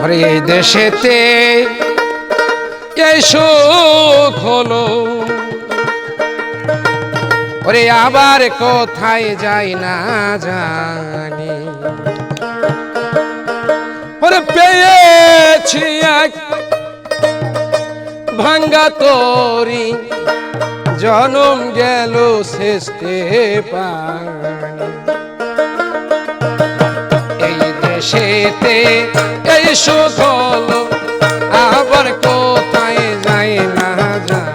ওরে দেশেতে এই সুখ হলো, ওরে আবার কোথায় যাই না জানি। ওরে পেয়েছি এক ভাঙ্গা তরি, জনম গেল শেষে পানি। এই দেশেতে এই সুখ হলো, আবার কোথায় যাই না জানি।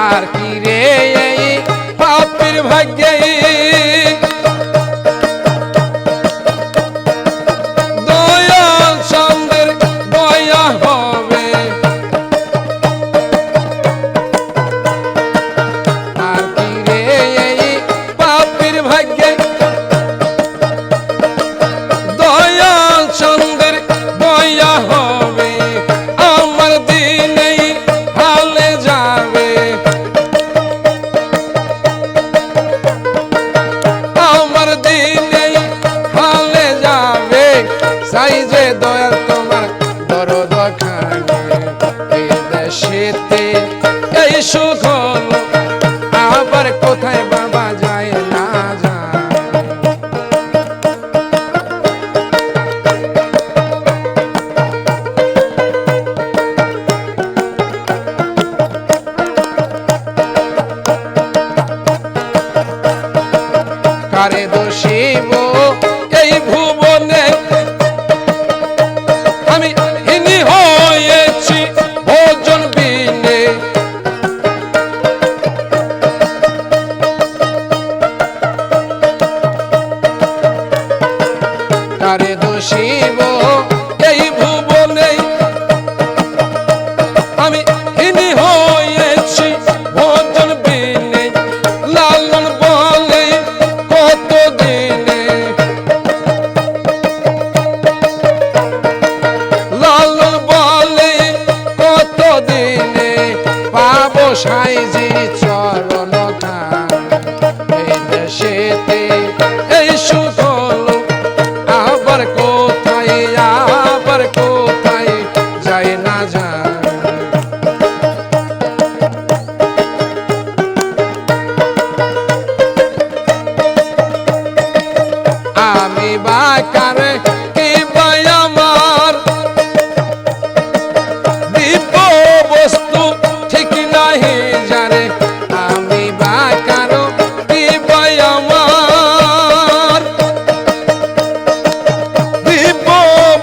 আর কি রে এই পাপীর ভাগ্যে দয়াল চন্দ্রের দয়া হবে। আর কি রে এই পাপীর ভাগ্যে দয়াল চন্দ্রের দয়া হবে। আমার দিন এই হালে যাবে, আমার দিন এই হালে যাবে। চাই যে দয়াল তোমার দরদ খানে, এই দেশেতে এই সুখ হলো, আবার কোথায় বাবা যায় না যায়। কারে দোষিব এই ভুবনে, আমি হিনি হয়েছি ভোজন বিনে। কারে দোষিব এই ভুবনে, আমি হিনি হয়েছি ভোজন বিনে। লালন বলে কত দিনে, লালন বলে কত দিনে পাবো সাইজি চরণ ধাম। এই দেশেতে এই সুখ হলো, আবার কোথায় যাই না যায়। আমি বাকারে কি বাই আমার দিব্য বস্তু ঠিক নাহি জানে। আমি বাকারো কি বাই আমার দিব্য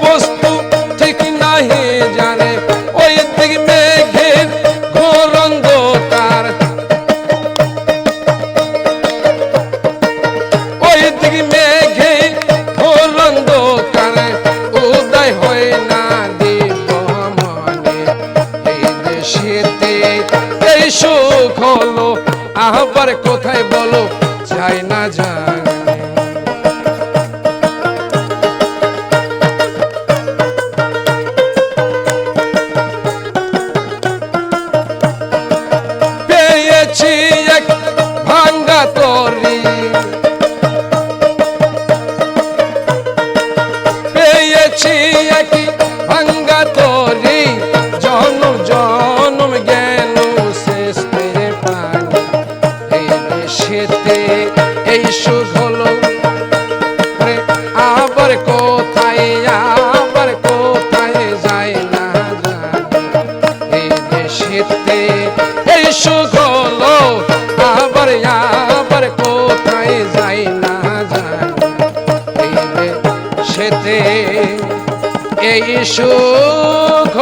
বস্তু ঠিক নাহি জানে। ওই দিক মেঘের ঘোর অন্ধকার, ওই দিক মেঘে ঘোর অন্ধকারে উদয় হয় না দিব মনে। এই দেশেতে এই সুখ হলো, আবার কোথায় বলো যাই না জানি। পেয়েছি এক ভাঙ্গা তরি, পেয়েছি এক ভাঙ্গা তরি, জনম জনম গেল শেষে পানি। এই দেশেতে এই সুখ হলো, আবার কোথায় যায় না জানি। এই দেশেতে এই সুখ হলো, আবার কোথায় যায় না জানি। এই দেশেতে এই সুখ